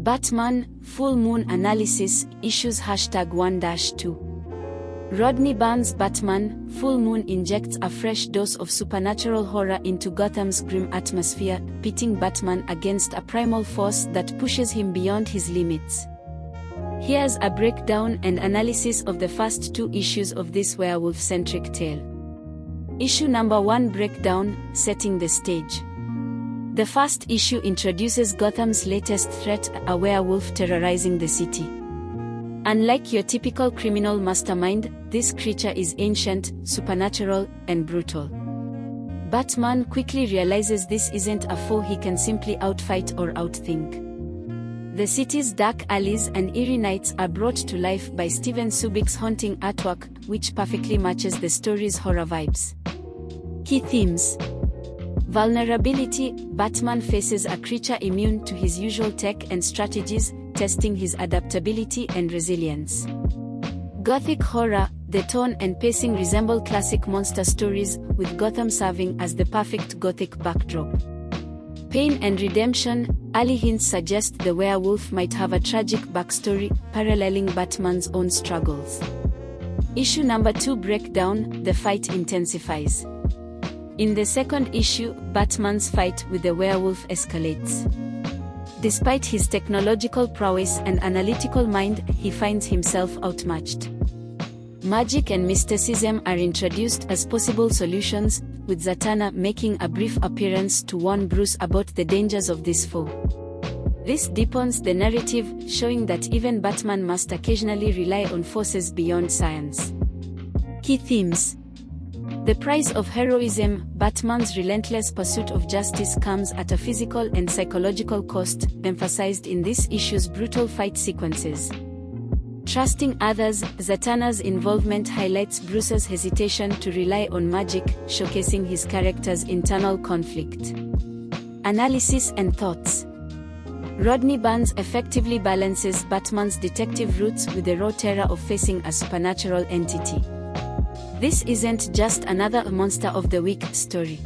Batman, Full Moon Analysis, Issues #1-2. Rodney Barnes' Batman, Full Moon injects a fresh dose of supernatural horror into Gotham's grim atmosphere, pitting Batman against a primal force that pushes him beyond his limits. Here's a breakdown and analysis of the first 2 issues of this werewolf-centric tale. Issue number 1 Breakdown, setting the stage. The first issue introduces Gotham's latest threat, a werewolf terrorizing the city. Unlike your typical criminal mastermind, this creature is ancient, supernatural, and brutal. Batman quickly realizes this isn't a foe he can simply outfight or outthink. The city's dark alleys and eerie nights are brought to life by Steven Subick's haunting artwork, which perfectly matches the story's horror vibes. Key themes. Vulnerability. Batman faces a creature immune to his usual tech and strategies, testing his adaptability and resilience. Gothic horror. The tone and pacing resemble classic monster stories, with Gotham serving as the perfect Gothic backdrop. Pain and redemption. Early hints suggest the werewolf might have a tragic backstory, paralleling Batman's own struggles. Issue number 2 Breakdown. The fight intensifies. In the second issue, Batman's fight with the werewolf escalates. Despite his technological prowess and analytical mind, he finds himself outmatched. Magic and mysticism are introduced as possible solutions, with Zatanna making a brief appearance to warn Bruce about the dangers of this foe. This deepens the narrative, showing that even Batman must occasionally rely on forces beyond science. Key themes. The price of heroism. Batman's relentless pursuit of justice comes at a physical and psychological cost, emphasized in this issue's brutal fight sequences. Trusting others. Zatanna's involvement highlights Bruce's hesitation to rely on magic, showcasing his character's internal conflict. Analysis and thoughts. Rodney Barnes effectively balances Batman's detective roots with the raw terror of facing a supernatural entity. This isn't just another Monster of the Week story.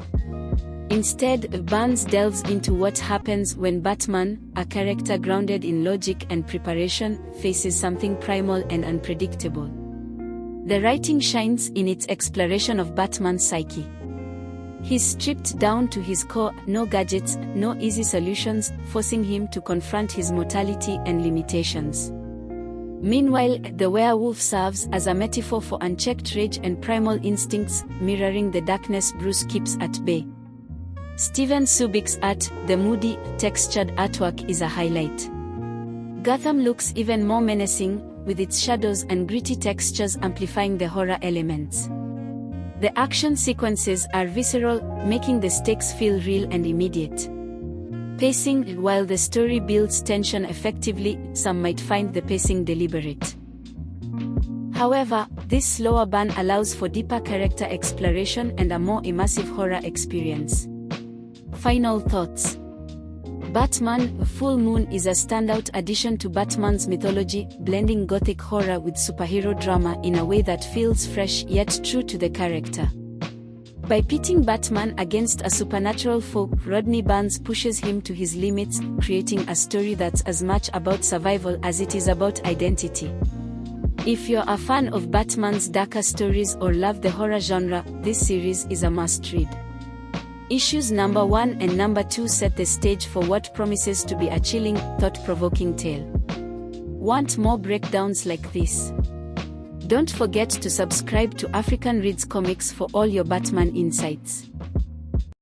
Instead, Barnes delves into what happens when Batman, a character grounded in logic and preparation, faces something primal and unpredictable. The writing shines in its exploration of Batman's psyche. He's stripped down to his core, no gadgets, no easy solutions, forcing him to confront his mortality and limitations. Meanwhile, the werewolf serves as a metaphor for unchecked rage and primal instincts, mirroring the darkness Bruce keeps at bay. Steven Subick's art, the moody, textured artwork, is a highlight. Gotham looks even more menacing, with its shadows and gritty textures amplifying the horror elements. The action sequences are visceral, making the stakes feel real and immediate. Pacing. While the story builds tension effectively, some might find the pacing deliberate. However, this slower burn allows for deeper character exploration and a more immersive horror experience. Final thoughts. Batman, Full Moon is a standout addition to Batman's mythology, blending gothic horror with superhero drama in a way that feels fresh yet true to the character. By pitting Batman against a supernatural foe, Rodney Barnes pushes him to his limits, creating a story that's as much about survival as it is about identity. If you're a fan of Batman's darker stories or love the horror genre, this series is a must-read. Issues number 1 and number 2 set the stage for what promises to be a chilling, thought-provoking tale. Want more breakdowns like this? Don't forget to subscribe to African Reads Comics for all your Batman insights.